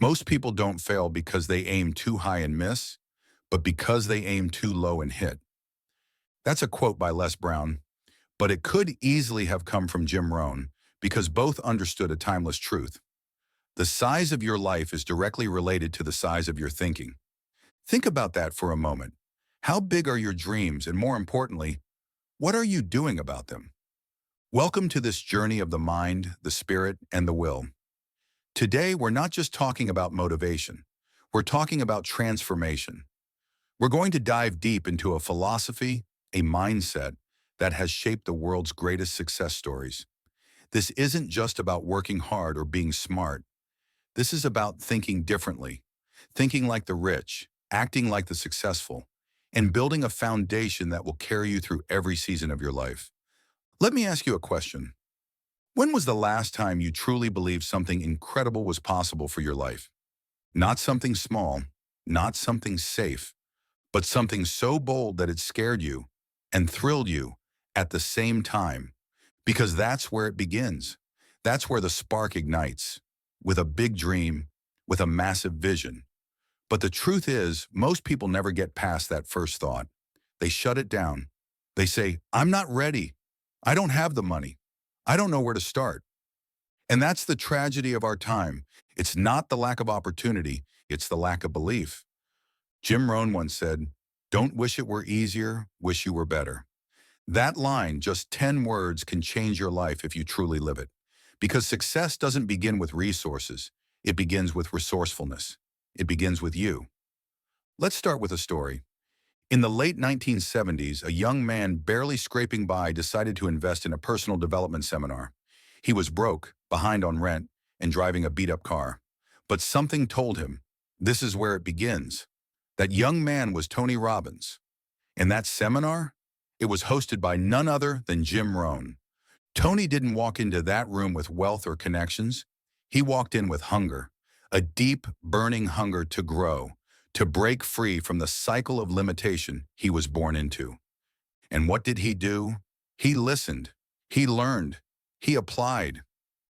Most people don't fail because they aim too high and miss, but because they aim too low and hit. That's a quote by Les Brown, but it could easily have come from Jim Rohn because both understood a timeless truth. The size of your life is directly related to the size of your thinking. Think about that for a moment. How big are your dreams, and more importantly, what are you doing about them? Welcome to this journey of the mind, the spirit, and the will. Today, we're not just talking about motivation. We're talking about transformation. We're going to dive deep into a philosophy, a mindset that has shaped the world's greatest success stories. This isn't just about working hard or being smart. This is about thinking differently, thinking like the rich, acting like the successful, and building a foundation that will carry you through every season of your life. Let me ask you a question. When was the last time you truly believed something incredible was possible for your life? Not something small, not something safe, but something so bold that it scared you and thrilled you at the same time. Because that's where it begins. That's where the spark ignites, with a big dream, with a massive vision. But the truth is, most people never get past that first thought. They shut it down. They say, I'm not ready. I don't have the money. I don't know where to start. And that's the tragedy of our time. It's not the lack of opportunity, it's the lack of belief. Jim Rohn once said, don't wish it were easier, wish you were better. That line, just 10 words, can change your life if you truly live it. Because success doesn't begin with resources. It begins with resourcefulness. It begins with you. Let's start with a story. In the late 1970s, a young man barely scraping by decided to invest in a personal development seminar. He was broke, behind on rent, and driving a beat-up car. But something told him, this is where it begins. That young man was Tony Robbins. And that seminar? It was hosted by none other than Jim Rohn. Tony didn't walk into that room with wealth or connections. He walked in with hunger, a deep, burning hunger to grow, to break free from the cycle of limitation he was born into. And what did he do? He listened. He learned. He applied.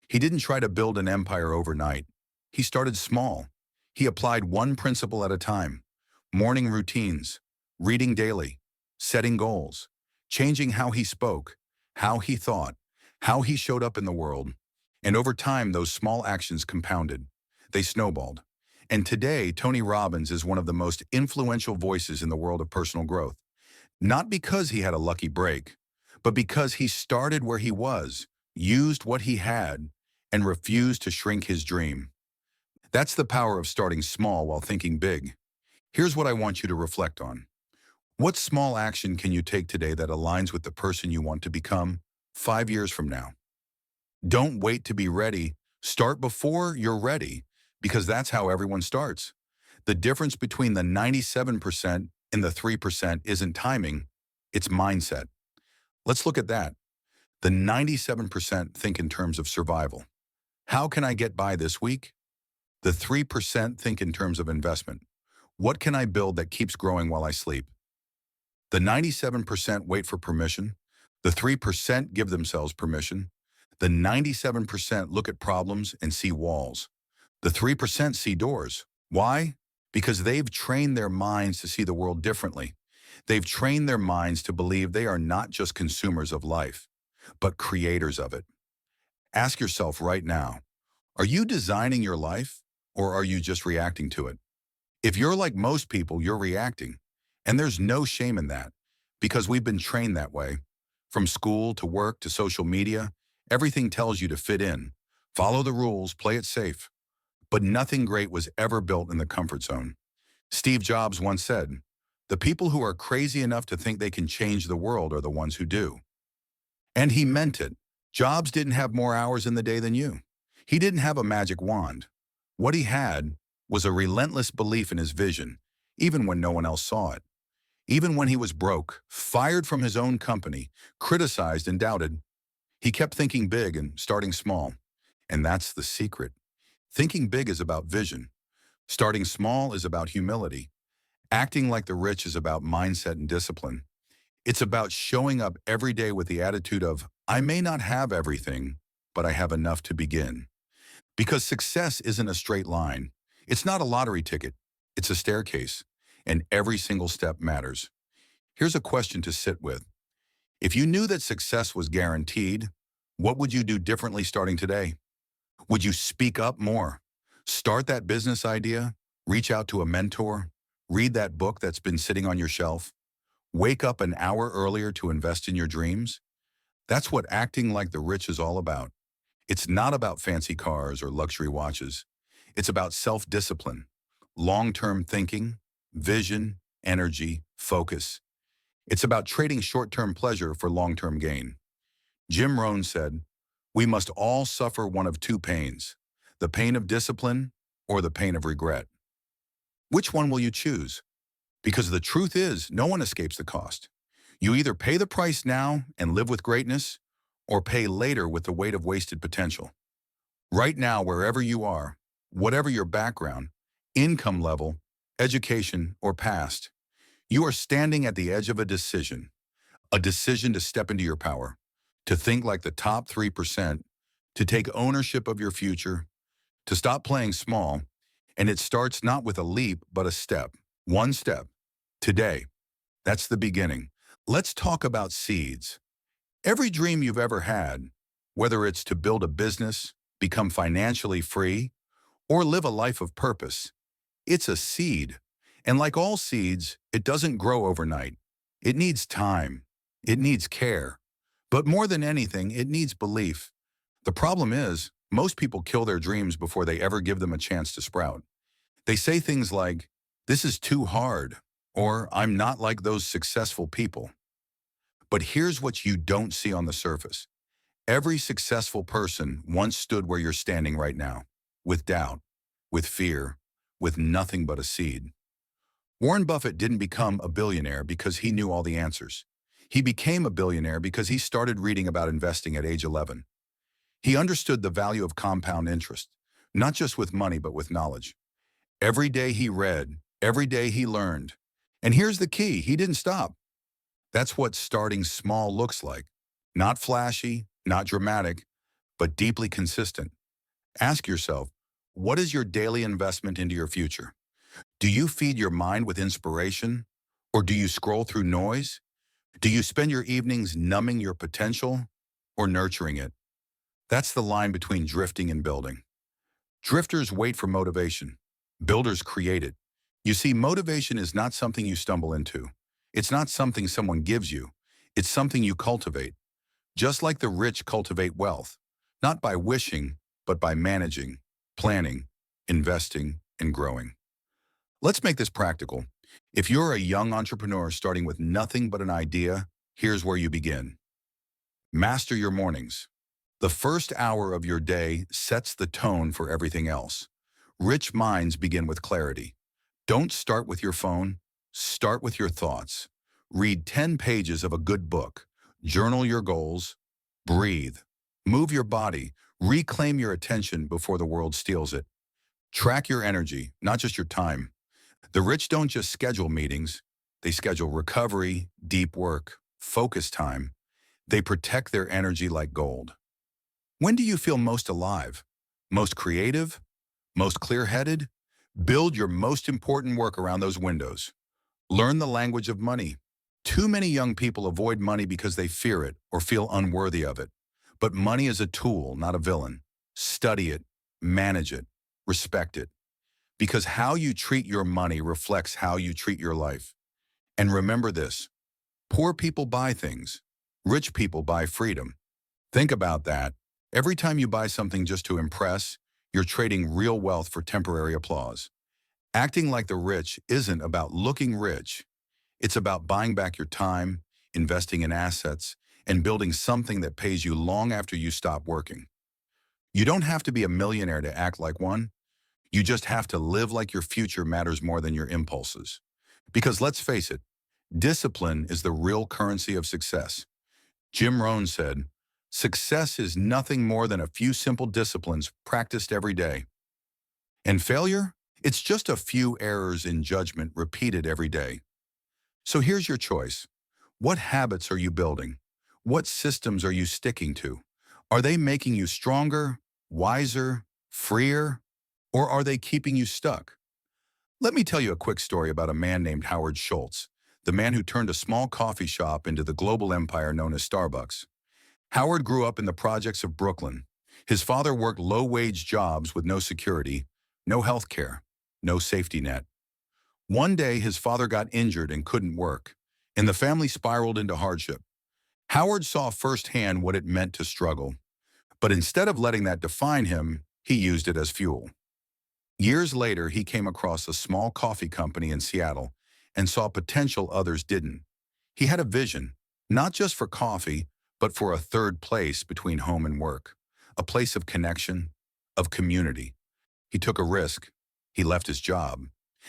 He didn't try to build an empire overnight. He started small. He applied one principle at a time. Morning routines, reading daily, setting goals, changing how he spoke, how he thought, how he showed up in the world. And over time, those small actions compounded. They snowballed. And today, Tony Robbins is one of the most influential voices in the world of personal growth. Not because he had a lucky break, but because he started where he was, used what he had, and refused to shrink his dream. That's the power of starting small while thinking big. Here's what I want you to reflect on. What small action can you take today that aligns with the person you want to become 5 years from now? Don't wait to be ready. Start before you're ready, because that's how everyone starts. The difference between the 97% and the 3% isn't timing, it's mindset. Let's look at that. The 97% think in terms of survival. How can I get by this week? The 3% think in terms of investment. What can I build that keeps growing while I sleep? The 97% wait for permission. The 3% give themselves permission. The 97% look at problems and see walls. The 3% see doors. Why? Because they've trained their minds to see the world differently. They've trained their minds to believe they are not just consumers of life, but creators of it. Ask yourself right now, are you designing your life, or are you just reacting to it? If you're like most people, you're reacting. And there's no shame in that, because we've been trained that way. From school to work to social media, everything tells you to fit in, follow the rules, play it safe. But nothing great was ever built in the comfort zone. Steve Jobs once said, the people who are crazy enough to think they can change the world are the ones who do. And he meant it. Jobs didn't have more hours in the day than you. He didn't have a magic wand. What he had was a relentless belief in his vision, even when no one else saw it. Even when he was broke, fired from his own company, criticized and doubted, he kept thinking big and starting small. And that's the secret. Thinking big is about vision. Starting small is about humility. Acting like the rich is about mindset and discipline. It's about showing up every day with the attitude of, I may not have everything, but I have enough to begin. Because success isn't a straight line. It's not a lottery ticket. It's a staircase, and every single step matters. Here's a question to sit with. If you knew that success was guaranteed, what would you do differently starting today? Would you speak up more? Start that business idea? Reach out to a mentor? Read that book that's been sitting on your shelf? Wake up an hour earlier to invest in your dreams? That's what acting like the rich is all about. It's not about fancy cars or luxury watches. It's about self-discipline, long-term thinking, vision, energy, focus. It's about trading short-term pleasure for long-term gain. Jim Rohn said, "We must all suffer one of two pains, the pain of discipline or the pain of regret." Which one will you choose? Because the truth is, no one escapes the cost. You either pay the price now and live with greatness, or pay later with the weight of wasted potential. Right now, wherever you are, whatever your background, income level, education, or past, you are standing at the edge of a decision to step into your power, to think like the top 3%, to take ownership of your future, to stop playing small, and it starts not with a leap, but a step, one step. Today, that's the beginning. Let's talk about seeds. Every dream you've ever had, whether it's to build a business, become financially free, or live a life of purpose, it's a seed. And like all seeds, it doesn't grow overnight. It needs time. It needs care. But more than anything, it needs belief. The problem is, most people kill their dreams before they ever give them a chance to sprout. They say things like, "This is too hard," or "I'm not like those successful people." But here's what you don't see on the surface. Every successful person once stood where you're standing right now, with doubt, with fear, with nothing but a seed. Warren Buffett didn't become a billionaire because he knew all the answers. He became a billionaire because he started reading about investing at age 11. He understood the value of compound interest, not just with money, but with knowledge. Every day he read, every day he learned. And here's the key, he didn't stop. That's what starting small looks like. Not flashy, not dramatic, but deeply consistent. Ask yourself, what is your daily investment into your future? Do you feed your mind with inspiration? Or do you scroll through noise? Do you spend your evenings numbing your potential or nurturing it? That's the line between drifting and building. Drifters wait for motivation. Builders create it. You see, motivation is not something you stumble into. It's not something someone gives you. It's something you cultivate. Just like the rich cultivate wealth, not by wishing, but by managing, planning, investing, and growing. Let's make this practical. If you're a young entrepreneur starting with nothing but an idea, here's where you begin. Master your mornings. The first hour of your day sets the tone for everything else. Rich minds begin with clarity. Don't start with your phone. Start with your thoughts. Read 10 pages of a good book. Journal your goals. Breathe. Move your body. Reclaim your attention before the world steals it. Track your energy, not just your time. The rich don't just schedule meetings. They schedule recovery, deep work, focus time. They protect their energy like gold. When do you feel most alive? Most creative? Most clear-headed? Build your most important work around those windows. Learn the language of money. Too many young people avoid money because they fear it or feel unworthy of it. But money is a tool, not a villain. Study it, manage it, respect it. Because how you treat your money reflects how you treat your life. And remember this, poor people buy things. Rich people buy freedom. Think about that. Every time you buy something just to impress, you're trading real wealth for temporary applause. Acting like the rich isn't about looking rich. It's about buying back your time, investing in assets, and building something that pays you long after you stop working. You don't have to be a millionaire to act like one. You just have to live like your future matters more than your impulses. Because let's face it, discipline is the real currency of success. Jim Rohn said, "Success is nothing more than a few simple disciplines practiced every day. And failure? It's just a few errors in judgment repeated every day." So here's your choice. What habits are you building? What systems are you sticking to? Are they making you stronger, wiser, freer? Or are they keeping you stuck? Let me tell you a quick story about a man named Howard Schultz, the man who turned a small coffee shop into the global empire known as Starbucks. Howard grew up in the projects of Brooklyn. His father worked low-wage jobs with no security, no health care, no safety net. One day, his father got injured and couldn't work, and the family spiraled into hardship. Howard saw firsthand what it meant to struggle, but instead of letting that define him, he used it as fuel. Years later, he came across a small coffee company in Seattle and saw potential others didn't. He had a vision, not just for coffee, but for a third place between home and work, a place of connection, of community. He took a risk. He left his job.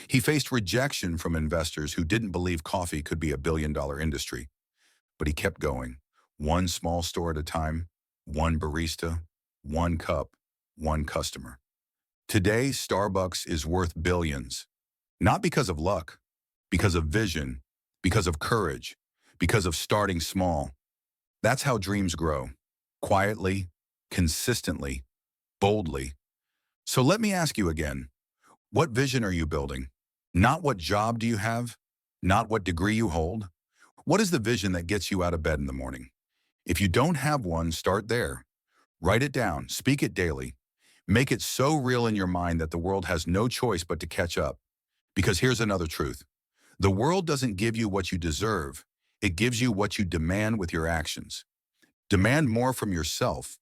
He faced rejection from investors who didn't believe coffee could be a billion-dollar industry. But he kept going, one small store at a time, one barista, one cup, one customer. Today, Starbucks is worth billions, not because of luck, because of vision, because of courage, because of starting small. That's how dreams grow, quietly, consistently, boldly. So let me ask you again, what vision are you building? Not what job do you have, not what degree you hold. What is the vision that gets you out of bed in the morning? If you don't have one, start there. Write it down, speak it daily. Make it so real in your mind that the world has no choice but to catch up. Because here's another truth. The world doesn't give you what you deserve. It gives you what you demand with your actions. Demand more from yourself.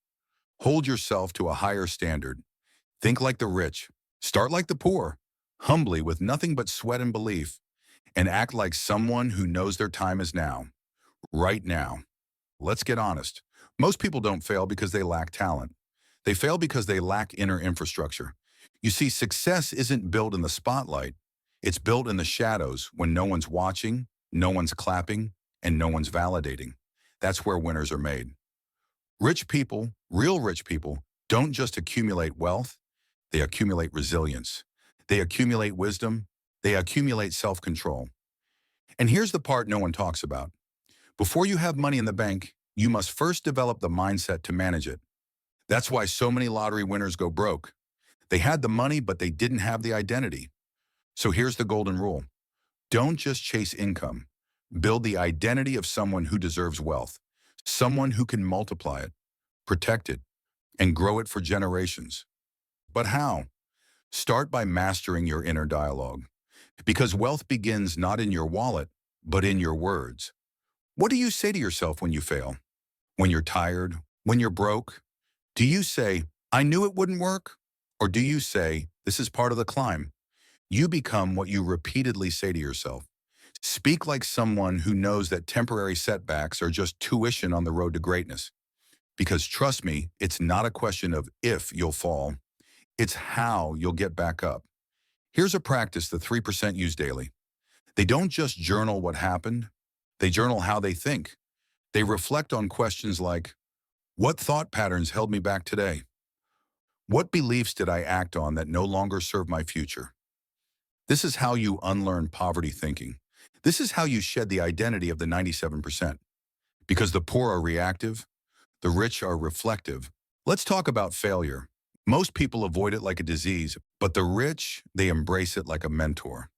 Hold yourself to a higher standard. Think like the rich. Start like the poor. Humbly with nothing but sweat and belief. And act like someone who knows their time is now. Right now. Let's get honest. Most people don't fail because they lack talent. They fail because they lack inner infrastructure. You see, success isn't built in the spotlight. It's built in the shadows when no one's watching, no one's clapping, and no one's validating. That's where winners are made. Rich people, real rich people, don't just accumulate wealth, they accumulate resilience. They accumulate wisdom. They accumulate self-control. And here's the part no one talks about. Before you have money in the bank, you must first develop the mindset to manage it. That's why so many lottery winners go broke. They had the money, but they didn't have the identity. So here's the golden rule. Don't just chase income. Build the identity of someone who deserves wealth, someone who can multiply it, protect it, and grow it for generations. But how? Start by mastering your inner dialogue. Because wealth begins not in your wallet, but in your words. What do you say to yourself when you fail? When you're tired? When you're broke? Do you say, I knew it wouldn't work? Or do you say, this is part of the climb? You become what you repeatedly say to yourself. Speak like someone who knows that temporary setbacks are just tuition on the road to greatness. Because trust me, it's not a question of if you'll fall. It's how you'll get back up. Here's a practice the 3% use daily. They don't just journal what happened. They journal how they think. They reflect on questions like, what thought patterns held me back today? What beliefs did I act on that no longer serve my future? This is how you unlearn poverty thinking. This is how you shed the identity of the 97%. Because the poor are reactive, the rich are reflective. Let's talk about failure. Most people avoid it like a disease, but the rich, they embrace it like a mentor.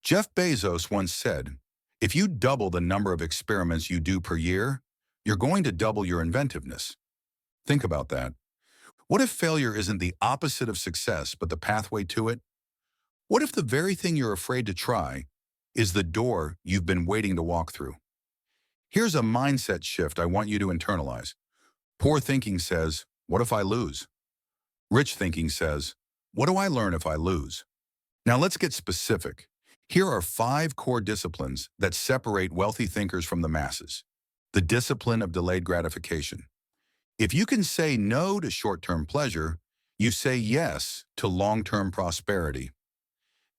Jeff Bezos once said, if you double the number of experiments you do per year, you're going to double your inventiveness. Think about that. What if failure isn't the opposite of success, but the pathway to it? What if the very thing you're afraid to try is the door you've been waiting to walk through? Here's a mindset shift I want you to internalize. Poor thinking says, what if I lose? Rich thinking says, what do I learn if I lose? Now let's get specific. Here are 5 core disciplines that separate wealthy thinkers from the masses. The discipline of delayed gratification. If you can say no to short-term pleasure, you say yes to long-term prosperity.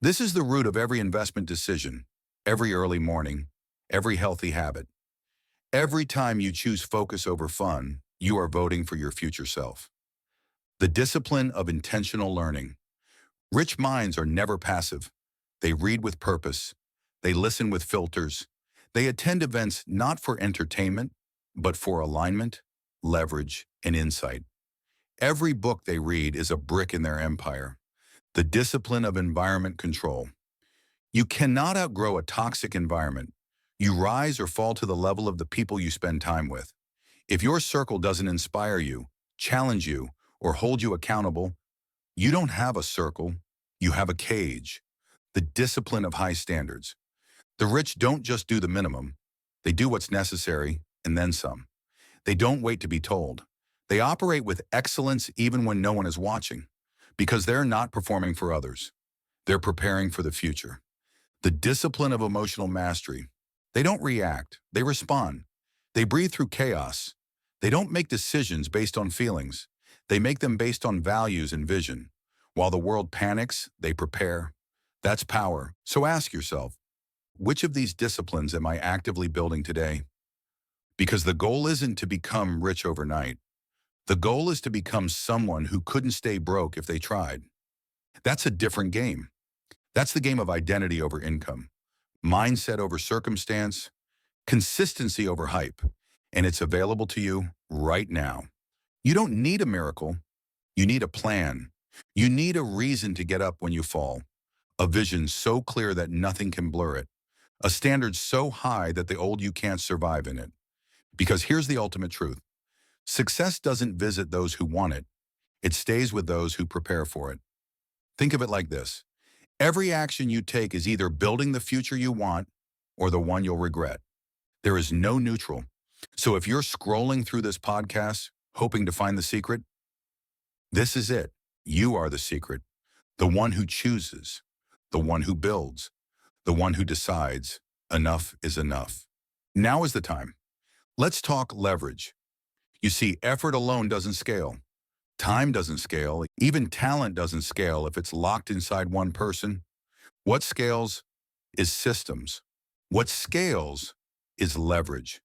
This is the root of every investment decision, every early morning, every healthy habit. Every time you choose focus over fun, you are voting for your future self. The discipline of intentional learning. Rich minds are never passive. They read with purpose. They listen with filters. They attend events not for entertainment, but for alignment, leverage, and insight. Every book they read is a brick in their empire. The discipline of environment control. You cannot outgrow a toxic environment. You rise or fall to the level of the people you spend time with. If your circle doesn't inspire you, challenge you, or hold you accountable, you don't have a circle, you have a cage. The discipline of high standards. The rich don't just do the minimum. They do what's necessary, and then some. They don't wait to be told. They operate with excellence even when no one is watching, because they're not performing for others. They're preparing for the future. The discipline of emotional mastery. They don't react, they respond. They breathe through chaos. They don't make decisions based on feelings. They make them based on values and vision. While the world panics, they prepare. That's power. So ask yourself, which of these disciplines am I actively building today? Because the goal isn't to become rich overnight. The goal is to become someone who couldn't stay broke if they tried. That's a different game. That's the game of identity over income, mindset over circumstance, consistency over hype, and it's available to you right now. You don't need a miracle. You need a plan. You need a reason to get up when you fall, a vision so clear that nothing can blur it, a standard so high that the old you can't survive in it. Because here's the ultimate truth. Success doesn't visit those who want it. It stays with those who prepare for it. Think of it like this. Every action you take is either building the future you want or the one you'll regret. There is no neutral. So if you're scrolling through this podcast, hoping to find the secret, this is it. You are the secret. The one who chooses, the one who builds, the one who decides enough is enough. Now is the time. Let's talk leverage. You see, effort alone doesn't scale. Time doesn't scale. Even talent doesn't scale if it's locked inside one person. What scales is systems. What scales is leverage.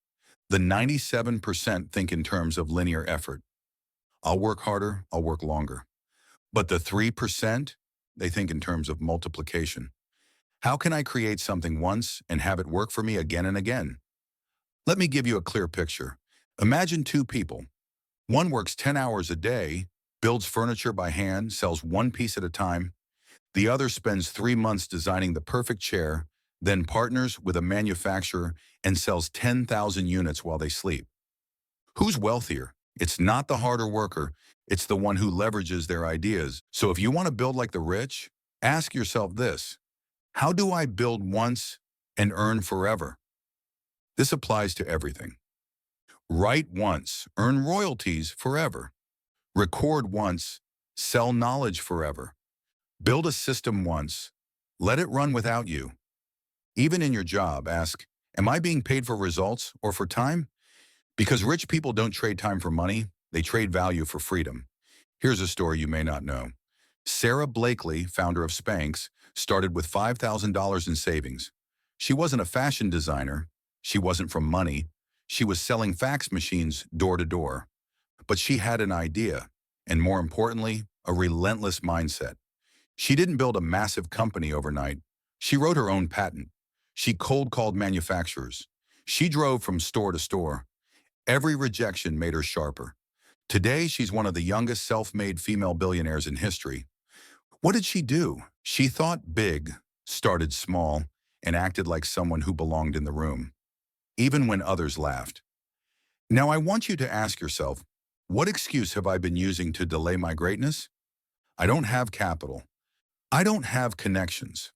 The 97% think in terms of linear effort. I'll work harder, I'll work longer. But the 3%, they think in terms of multiplication. How can I create something once and have it work for me again and again? Let me give you a clear picture. Imagine two people. One works 10 hours a day, builds furniture by hand, sells one piece at a time. The other spends 3 months designing the perfect chair, then partners with a manufacturer and sells 10,000 units while they sleep. Who's wealthier? It's not the harder worker, it's the one who leverages their ideas. So if you want to build like the rich, ask yourself this: how do I build once and earn forever? This applies to everything. Write once, earn royalties forever. Record once, sell knowledge forever. Build a system once, let it run without you. Even in your job, ask, am I being paid for results or for time? Because rich people don't trade time for money, they trade value for freedom. Here's a story you may not know. Sarah Blakely, founder of Spanx, started with $5,000 in savings. She wasn't a fashion designer. She wasn't from money. She was selling fax machines door to door. But she had an idea, and more importantly, a relentless mindset. She didn't build a massive company overnight. She wrote her own patent. She cold called manufacturers. She drove from store to store. Every rejection made her sharper. Today, she's one of the youngest self-made female billionaires in history. What did she do? She thought big, started small, and acted like someone who belonged in the room, even when others laughed. Now, I want you to ask yourself, what excuse have I been using to delay my greatness? I don't have capital. I don't have connections.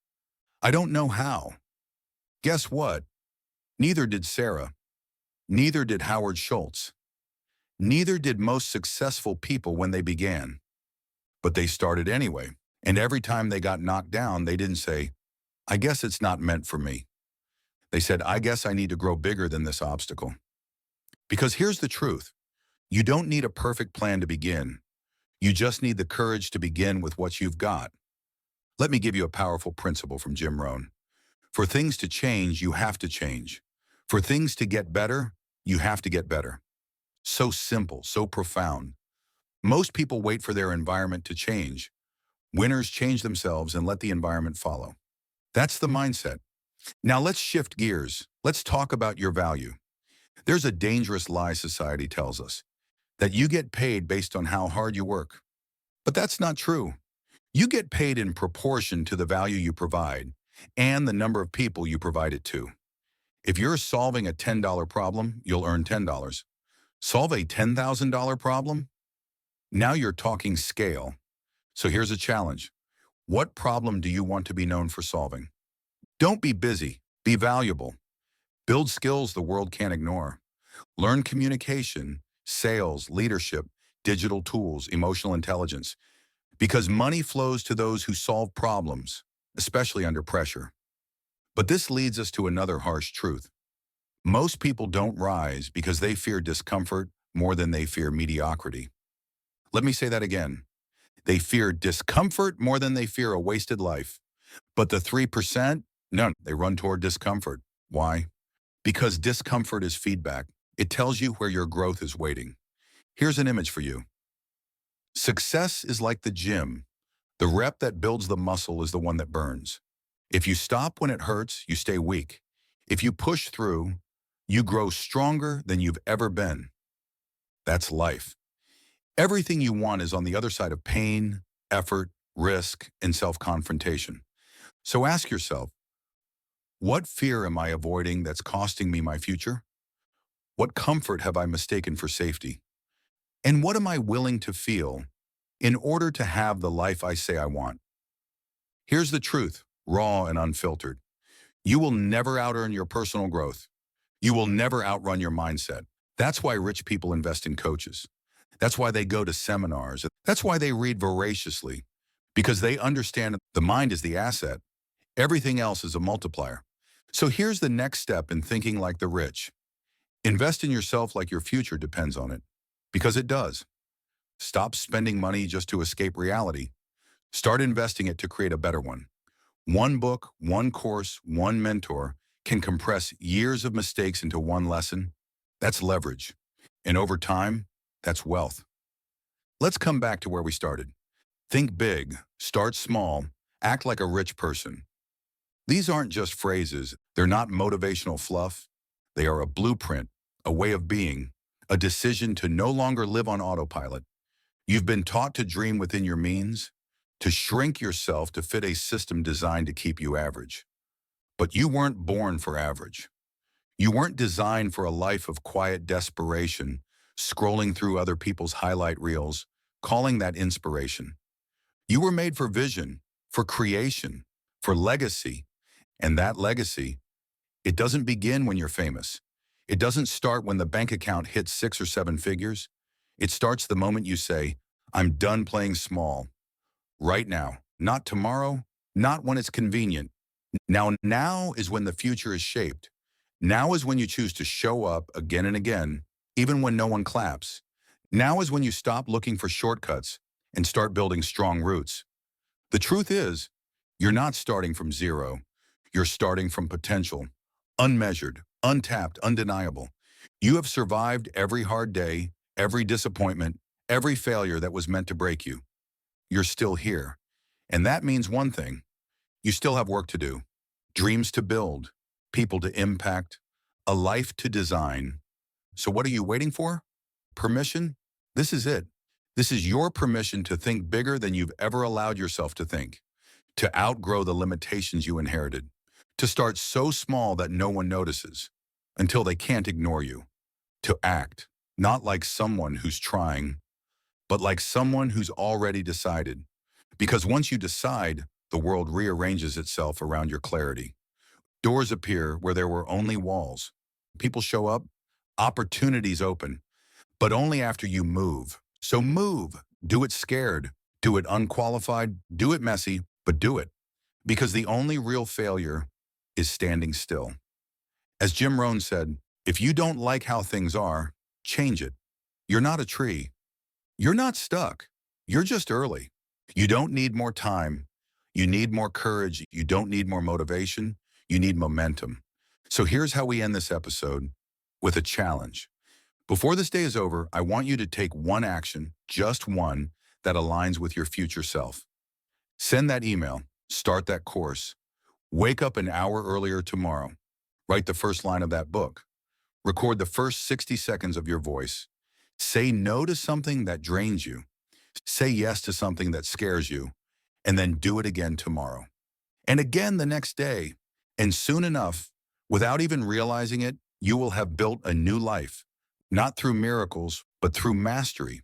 I don't know how. Guess what? Neither did Sarah. Neither did Howard Schultz. Neither did most successful people when they began. But they started anyway. And every time they got knocked down, they didn't say, I guess it's not meant for me. They said, I guess I need to grow bigger than this obstacle. Because here's the truth. You don't need a perfect plan to begin. You just need the courage to begin with what you've got. Let me give you a powerful principle from Jim Rohn. For things to change, you have to change. For things to get better, you have to get better. So simple, so profound. Most people wait for their environment to change. Winners change themselves and let the environment follow. That's the mindset. Now let's shift gears. Let's talk about your value. There's a dangerous lie society tells us, that you get paid based on how hard you work. But that's not true. You get paid in proportion to the value you provide and the number of people you provide it to. If you're solving a $10 problem, you'll earn $10. Solve a $10,000 problem? Now you're talking scale. So here's a challenge. What problem do you want to be known for solving? Don't be busy. Be valuable. Build skills the world can't ignore. Learn communication, sales, leadership, digital tools, emotional intelligence. Because money flows to those who solve problems, especially under pressure. But this leads us to another harsh truth. Most people don't rise because they fear discomfort more than they fear mediocrity. Let me say that again. They fear discomfort more than they fear a wasted life. But the 3%, no, they run toward discomfort. Why? Because discomfort is feedback. It tells you where your growth is waiting. Here's an image for you. Success is like the gym. The rep that builds the muscle is the one that burns. If you stop when it hurts, you stay weak. If you push through, you grow stronger than you've ever been. That's life. Everything you want is on the other side of pain, effort, risk, and self-confrontation. So ask yourself, what fear am I avoiding that's costing me my future? What comfort have I mistaken for safety? And what am I willing to feel in order to have the life I say I want? Here's the truth, raw and unfiltered. You will never out-earn your personal growth. You will never outrun your mindset. That's why rich people invest in coaches. That's why they go to seminars. That's why they read voraciously, because they understand the mind is the asset. Everything else is a multiplier. So here's the next step in thinking like the rich. Invest in yourself like your future depends on it, because it does. Stop spending money just to escape reality. Start investing it to create a better one. One book, one course, one mentor can compress years of mistakes into one lesson. That's leverage. And over time, that's wealth. Let's come back to where we started. Think big, start small, act like a rich person. These aren't just phrases. They're not motivational fluff. They are a blueprint, a way of being, a decision to no longer live on autopilot. You've been taught to dream within your means, to shrink yourself to fit a system designed to keep you average. But you weren't born for average. You weren't designed for a life of quiet desperation, scrolling through other people's highlight reels, calling that inspiration. You were made for vision, for creation, for legacy. And that legacy, it doesn't begin when you're famous. It doesn't start when the bank account hits 6 or 7 figures. It starts the moment you say, I'm done playing small. Right now, not tomorrow, not when it's convenient. Now is when the future is shaped. Now is when you choose to show up again and again, even when no one claps. Now is when you stop looking for shortcuts and start building strong roots. The truth is, you're not starting from zero. You're starting from potential, unmeasured, untapped, undeniable. You have survived every hard day, every disappointment, every failure that was meant to break you. You're still here. And that means one thing. You still have work to do, dreams to build, people to impact, a life to design. So what are you waiting for? Permission? This is it. This is your permission to think bigger than you've ever allowed yourself to think, to outgrow the limitations you inherited, to start so small that no one notices, until they can't ignore you, to act, not like someone who's trying, but like someone who's already decided. Because once you decide, the world rearranges itself around your clarity. Doors appear where there were only walls. People show up, opportunities open, but only after you move. So move, do it scared, do it unqualified, do it messy, but do it. Because the only real failure is standing still. As Jim Rohn said, if you don't like how things are, change it. You're not a tree. You're not stuck. You're just early. You don't need more time. You need more courage. You don't need more motivation. You need momentum. So here's how we end this episode, with a challenge. Before this day is over, I want you to take one action, just one, that aligns with your future self. Send that email. Start that course. Wake up an hour earlier tomorrow. Write the first line of that book. Record the first 60 seconds of your voice. Say no to something that drains you. Say yes to something that scares you. and then do it again tomorrow. And again the next day. And soon enough, without even realizing it, you will have built a new life, not through miracles, but through mastery,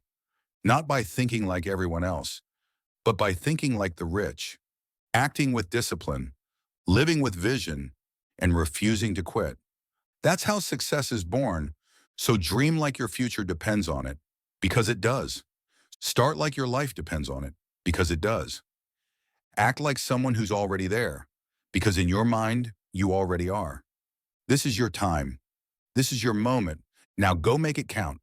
not by thinking like everyone else, but by thinking like the rich, acting with discipline, living with vision, and refusing to quit. That's how success is born. So dream like your future depends on it, because it does. Start like your life depends on it, because it does. Act like someone who's already there, because in your mind, you already are. This is your time. This is your moment. Now go make it count.